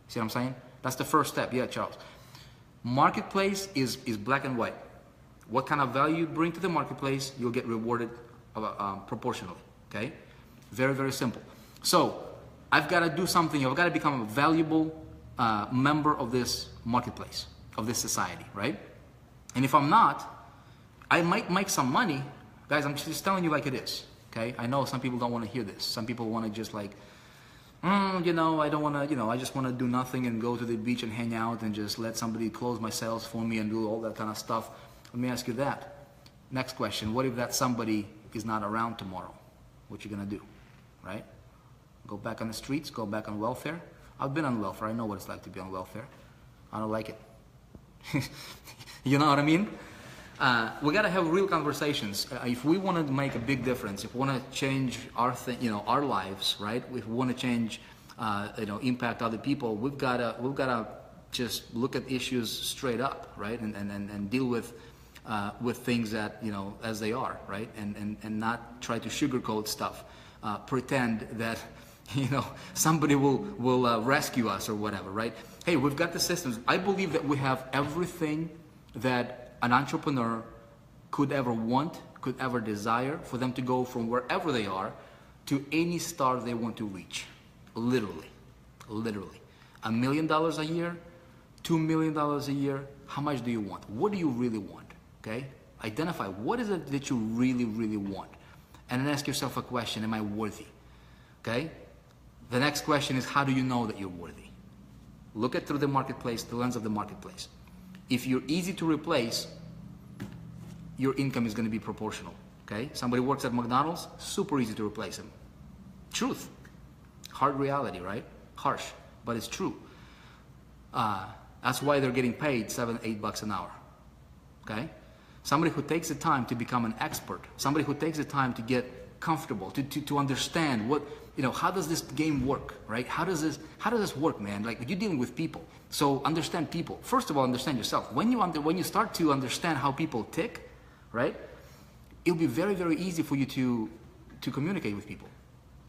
See what I'm saying? That's the first step. Yeah, Charles. Marketplace is black and white. What kind of value you bring to the marketplace, you'll get rewarded proportionally. Okay? Very, very simple. So, I've got to do something. I've got to become a valuable member of this marketplace, of this society, right? And if I'm not, I might make some money. Guys, I'm just telling you like it is, okay? I know some people don't want to hear this. Some people want to just like, I don't want to, I just want to do nothing and go to the beach and hang out and just let somebody close my sales for me and do all that kind of stuff. Let me ask you that. Next question, what if that somebody is not around tomorrow? What you gonna do, right? Go back on the streets, go back on welfare? I've been on welfare. I know what it's like to be on welfare. I don't like it. You know what I mean? We gotta have real conversations. If we want to make a big difference, if we want to change our our lives, right? If we want to change, impact other people, we've gotta just look at issues straight up, right? And deal with things that as they are, right? And not try to sugarcoat stuff, pretend that somebody will rescue us or whatever, right? Hey, we've got the systems. I believe that we have everything that an entrepreneur could ever want, could ever desire, for them to go from wherever they are to any star they want to reach. Literally. $1 million a year, $2 million a year. How much do you want? What do you really want? Okay? Identify what is it that you really, really want. And then ask yourself a question, am I worthy? Okay? The next question is, how do you know that you're worthy? Look at through the marketplace, the lens of the marketplace. If you're easy to replace, your income is going to be proportional. Okay? Somebody works at McDonald's, super easy to replace him. Truth. Hard reality, right? Harsh, but it's true. That's why they're getting paid $7, $8 an hour. Okay? Somebody who takes the time to become an expert, somebody who takes the time to get comfortable, to understand what, how does this game work, right? How does this work, man? Like, you're dealing with people, so understand people. First of all, understand yourself. When you start to understand how people tick, right? It'll be very, very easy for you to communicate with people.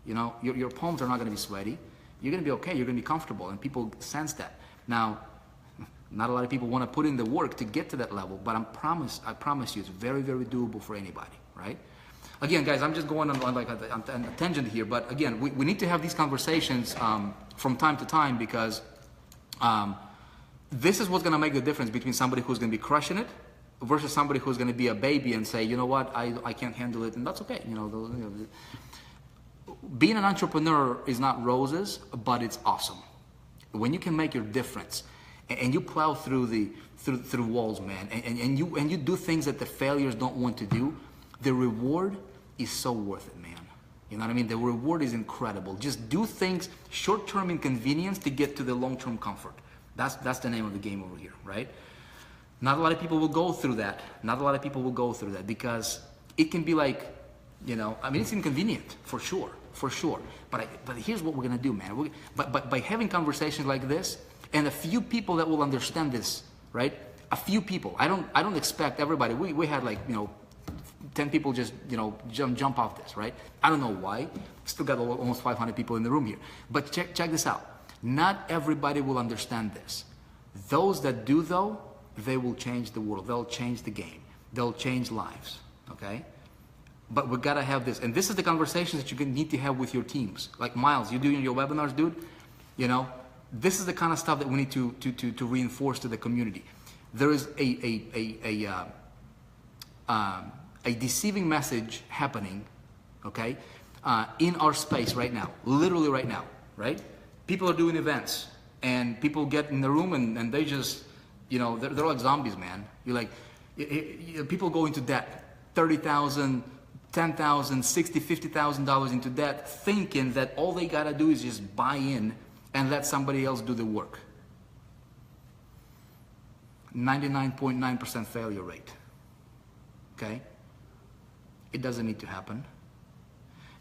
Your palms are not going to be sweaty. You're going to be okay. You're going to be comfortable, and people sense that. Now, not a lot of people want to put in the work to get to that level, but I promise you, it's very, very doable for anybody, right? Again, guys, I'm just going on like a tangent here, but again, we need to have these conversations from time to time, because this is what's going to make the difference between somebody who's going to be crushing it versus somebody who's going to be a baby and say, you know what, I can't handle it, and that's okay. Being an entrepreneur is not roses, but it's awesome. When you can make your difference, and you plow through walls, man, and you do things that the failures don't want to do, the reward is so worth it, man. You know what I mean? The reward is incredible. Just do things, short-term inconvenience to get to the long-term comfort. That's the name of the game over here, right? Not a lot of people will go through that. Not a lot of people will go through that, because it can be like, it's inconvenient, for sure. But here's what we're gonna do, man. But by having conversations like this, and a few people that will understand this, right? A few people. I don't expect everybody. We had like, 10 people just, you know, jump off this, right? I don't know why. Still got almost 500 people in the room here. But check this out. Not everybody will understand this. Those that do, though, they will change the world. They'll change the game. They'll change lives, okay? But we gotta have this. And this is the conversations that you need to have with your teams. Like Miles, you doing your webinars, dude? You know, this is the kind of stuff that we need to reinforce to the community. There is a deceiving message happening, okay, in our space right now, literally right now, right? People are doing events, and people get in the room and they just, you know, they're like zombies, man. You're like, people go into debt, $30,000, $10,000, $60,000, $50,000 into debt, thinking that all they gotta do is just buy in and let somebody else do the work. 99.9% failure rate. Okay? It doesn't need to happen.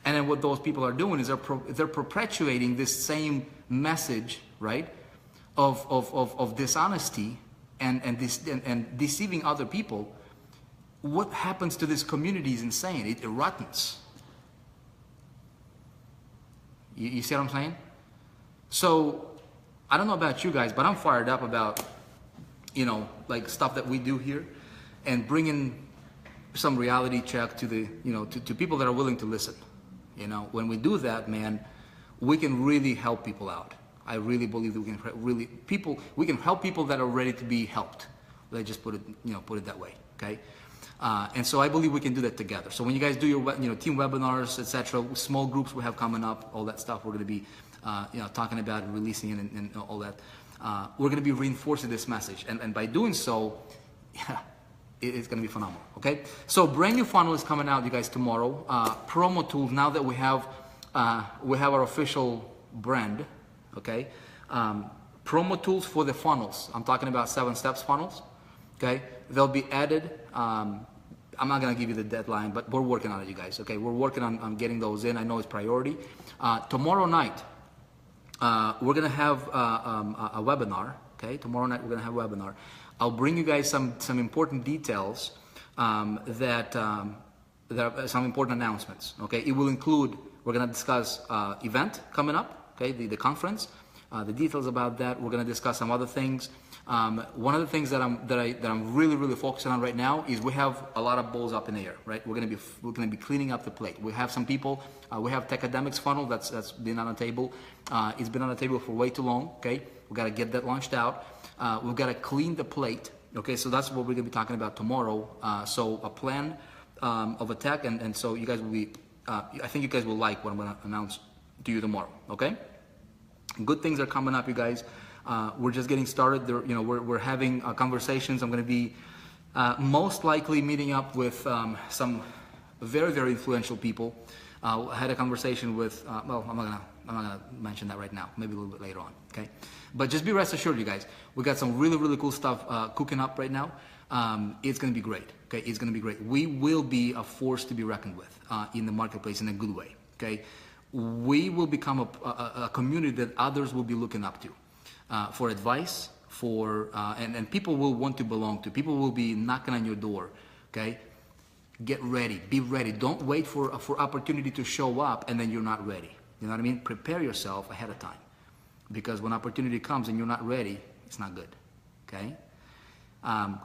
And then what those people are doing is they're perpetuating this same message, right, of dishonesty and deceiving other people. What happens to this community is insane. It rottens. You see what I'm saying? So, I don't know about you guys, but I'm fired up about, you know, like stuff that we do here and bringing some reality check to the, you know, to people that are willing to listen. You know, when we do that, man, we can really help people out. I really believe that we can help people that are ready to be helped. Let's just put it that way, okay? And so I believe we can do that together. So when you guys do your, you know, team webinars, etc., small groups we have coming up, all that stuff, we're going to be, you know, talking about and releasing and all that. We're going to be reinforcing this message, and by doing so, yeah, it's going to be phenomenal. Okay, so brand new funnel is coming out, you guys, tomorrow. Promo tools. Now that we have our official brand. Okay, promo tools for the funnels. I'm talking about 7 steps funnels. Okay, they'll be added. I'm not going to give you the deadline, but we're working on it, you guys. Okay, we're working on getting those in. I know it's priority. Tomorrow night, we're going to have a webinar. Okay, tomorrow night we're going to have a webinar. I'll bring you guys some important details that are some important announcements. Okay, it will include, we're going to discuss event coming up. Okay, the conference, the details about that. We're going to discuss some other things. One of the things that I'm really focusing on right now is we have a lot of balls up in the air, right? We're going to be cleaning up the plate. We have some people. We have Tech Academics funnel that's been on the table. It's been on the table for way too long. Okay, we got to get that launched out. We've got to clean the plate. Okay, so that's what we're going to be talking about tomorrow. So a plan of attack, and so you guys will be. I think you guys will like what I'm going to announce to you tomorrow. Okay, good things are coming up, you guys. We're just getting started. There, you know, we're having conversations. I'm going to be most likely meeting up with some very influential people. I had a conversation with. Well, I'm not gonna mention that right now. Maybe a little bit later on. Okay, but just be rest assured, you guys. We got some really cool stuff cooking up right now. It's going to be great. Okay, it's going to be great. We will be a force to be reckoned with in the marketplace in a good way. Okay, we will become a community that others will be looking up to. For advice, and people will want to belong to. People will be knocking on your door. Okay, get ready, be ready. Don't wait for opportunity to show up and then you're not ready. You know what I mean? Prepare yourself ahead of time, because when opportunity comes and you're not ready, it's not good. Okay.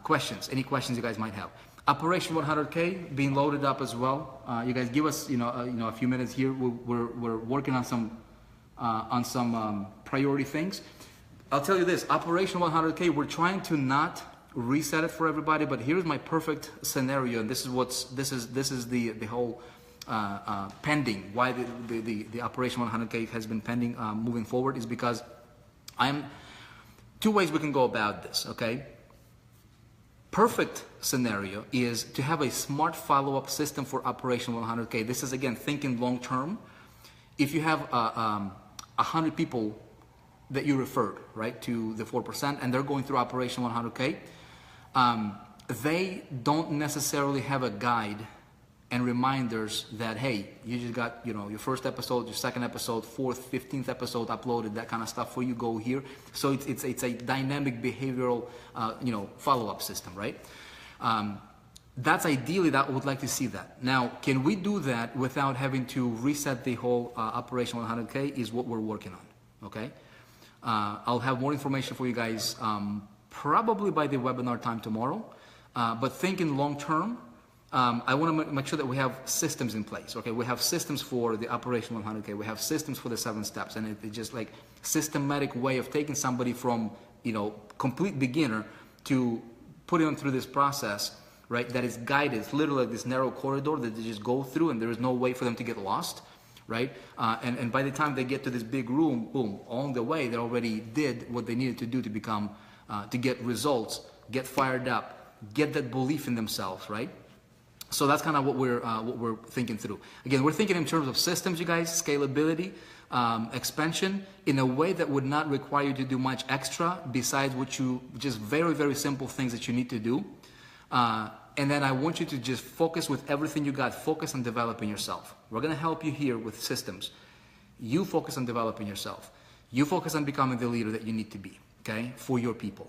Questions? Any questions you guys might have? Operation 100K being loaded up as well. You guys give us a few minutes here. We're working on some priority things. I'll tell you this, Operation 100K, we're trying to not reset it for everybody, but here's my perfect scenario, and this is the whole pending, why the Operation 100K has been pending moving forward, is because two ways we can go about this, okay? Perfect scenario is to have a smart follow-up system for Operation 100K. This is, again, thinking long-term. If you have 100 people that you referred, right, to the 4%, and they're going through Operation 100K, they don't necessarily have a guide and reminders that, hey, you just got, your first episode, your second episode, 4th, 15th episode uploaded, that kind of stuff for you, go here. So it's a dynamic behavioral, follow-up system, right? That's ideally that I would like to see that. Now, can we do that without having to reset the whole operation 100K is what we're working on, okay? I'll have more information for you guys probably by the webinar time tomorrow. But thinking long term, I want to make sure that we have systems in place, okay? We have systems for the operation 100K. We have systems for the 7 steps. And it's just like systematic way of taking somebody from, you know, complete beginner to putting them through this process, right, that is guided. It's literally like this narrow corridor that they just go through and there is no way for them to get lost, right? And by the time they get to this big room, boom, on the way, they already did what they needed to do to become, to get results, get fired up, get that belief in themselves, right? So that's kind of what we're thinking through. Again, we're thinking in terms of systems, you guys, scalability, expansion, in a way that would not require you to do much extra besides what you, just very, very simple things that you need to do. And then I want you to just focus with everything you got. Focus on developing yourself. We're going to help you here with systems. You focus on developing yourself. You focus on becoming the leader that you need to be, okay, for your people.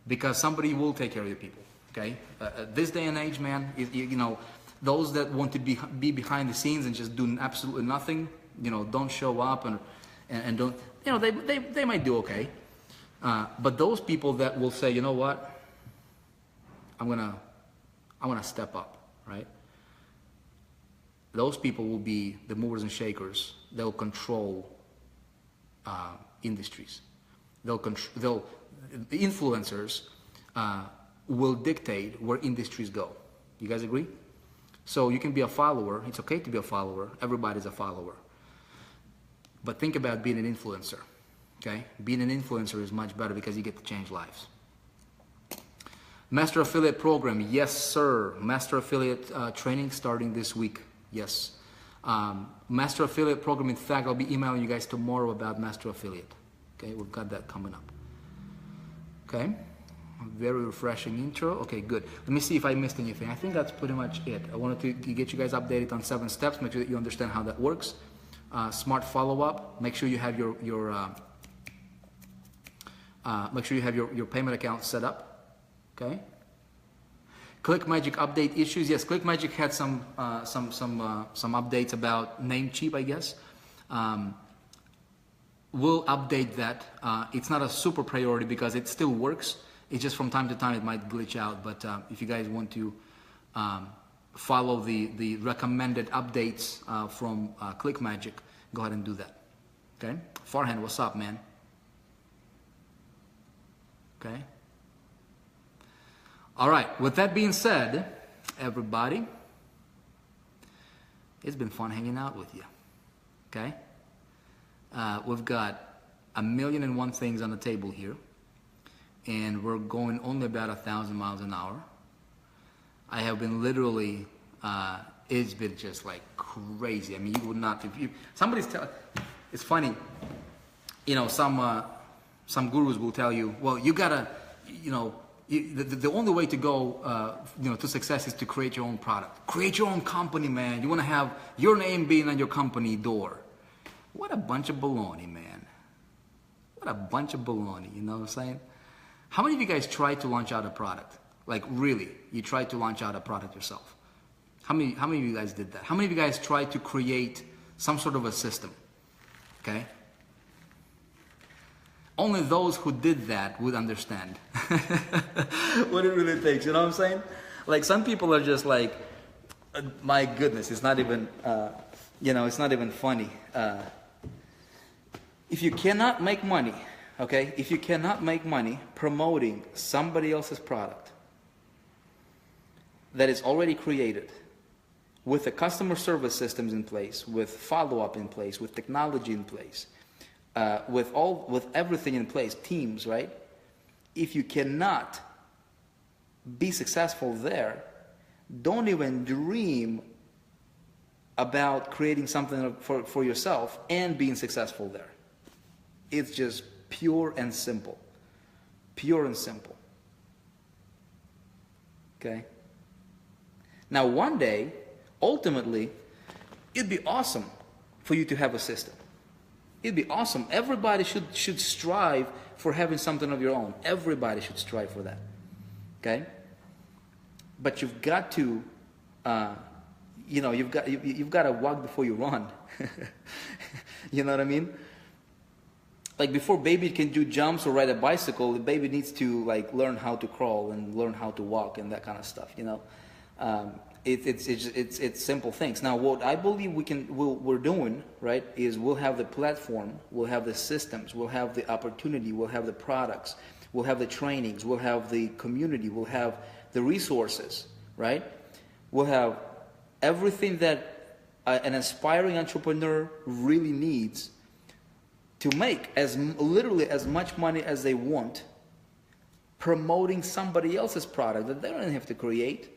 Because somebody will take care of your people, okay? This day and age, man, you know, those that want to be behind the scenes and just do absolutely nothing, you know, don't show up and don't, you know, they might do okay. But those people that will say, you know what, I'm gonna step up, right? Those people will be the movers and shakers. They'll control industries. The influencers will dictate where industries go. You guys agree? So you can be a follower. It's okay to be a follower. Everybody's a follower. But think about being an influencer, okay? Being an influencer is much better because you get to change lives. Master Affiliate Program, yes sir. Master Affiliate training starting this week, yes. Master Affiliate Program, in fact, I'll be emailing you guys tomorrow about Master Affiliate. Okay, we've got that coming up. Okay, very refreshing intro. Okay, good. Let me see if I missed anything. I think that's pretty much it. I wanted to get you guys updated on 7 steps, make sure that you understand how that works. Smart follow-up, make sure you have your payment account set up. Okay. ClickMagick update issues. Yes, ClickMagick had some updates about Namecheap, I guess. We'll update that. It's not a super priority because it still works. It's just from time to time it might glitch out. But if you guys want to follow the recommended updates from ClickMagick, go ahead and do that. Okay. Farhan, what's up, man? Okay. All right, with that being said, everybody, it's been fun hanging out with you, okay? We've got 1,000,001 things on the table here, and we're going only about 1,000 miles an hour. I have been literally, it's been just like crazy. I mean, you would not, if you, somebody's telling, it's funny, you know, some gurus will tell you, well, you gotta, you know, the only way to go, you know, to success is to create your own product. Create your own company, man. You want to have your name being on your company door. What a bunch of baloney, man. What a bunch of baloney, you know what I'm saying? How many of you guys tried to launch out a product? Like really, you tried to launch out a product yourself? How many of you guys did that? How many of you guys tried to create some sort of a system? Okay? Only those who did that would understand what it really takes, you know what I'm saying? Like some people are just like, my goodness, it's not even, you know, it's not even funny. If you cannot make money, okay, if you cannot make money promoting somebody else's product that is already created with the customer service systems in place, with follow-up in place, with technology in place, with everything in place, teams, right? If you cannot be successful there, don't even dream about creating something for yourself and being successful there. It's just pure and simple. Pure and simple. Okay? Now one day, ultimately, it'd be awesome for you to have a system. It'd be awesome. Everybody should strive for having something of your own. Everybody should strive for that. Okay? but you've got to, you've got to walk before you run. You know what I mean? Like before baby can do jumps or ride a bicycle, the baby needs to like learn how to crawl and learn how to walk and that kind of stuff. It's simple things. Now, what I believe we're doing, right, is we'll have the platform, we'll have the systems, we'll have the opportunity, we'll have the products, we'll have the trainings, we'll have the community, we'll have the resources, right? We'll have everything that an aspiring entrepreneur really needs to make literally as much money as they want, promoting somebody else's product that they don't have to create.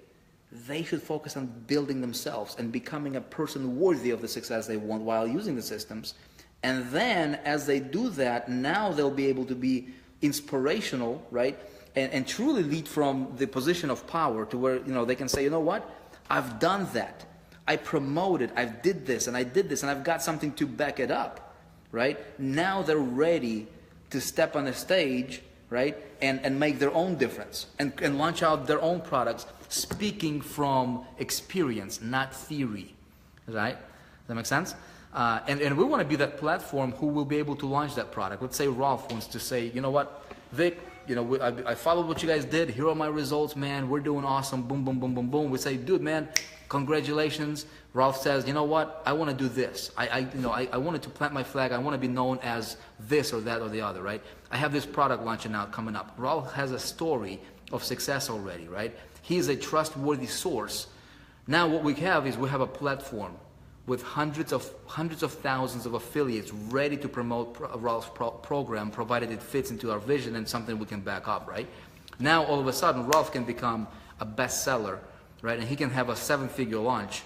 They should focus on building themselves and becoming a person worthy of the success they want while using the systems. And then as they do that, now they'll be able to be inspirational, right? And truly lead from the position of power to where, they can say, you know what? I've done that. I promoted, I did this, and I've got something to back it up. Right? Now they're ready to step on the stage, right? And make their own difference and launch out their own products, speaking from experience, not theory, right? Does that make sense? And we want to be that platform who will be able to launch that product. Let's say Ralph wants to say, you know what, Vic, I followed what you guys did. Here are my results, man. We're doing awesome. Boom, boom, boom, boom, boom. We say, dude, man, congratulations. Ralph says, you know what? I want to do this. I wanted to plant my flag. I want to be known as this or that or the other, right? I have this product launching out coming up. Ralph has a story of success already, right? He is a trustworthy source. Now what we have is we have a platform with hundreds of thousands of affiliates ready to promote Ralph's program, provided it fits into our vision and something we can back up, right? Now all of a sudden Ralph can become a bestseller, right? And he can have a 7-figure launch,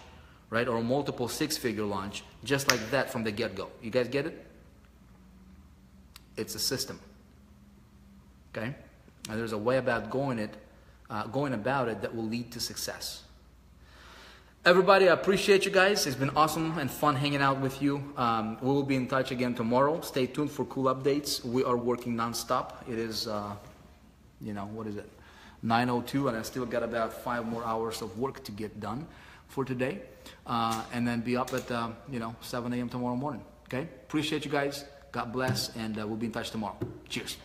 right? Or a multiple 6-figure launch, just like that from the get-go. You guys get it? It's a system, okay? And there's a way about going about it that will lead to success. Everybody, I appreciate you guys. It's been awesome and fun hanging out with you. We will be in touch again tomorrow. Stay tuned for cool updates. We are working nonstop. It is, what is it? 9:02, and I still got about 5 more hours of work to get done for today. And then be up at, 7 a.m. tomorrow morning. Okay? Appreciate you guys. God bless, and we'll be in touch tomorrow. Cheers.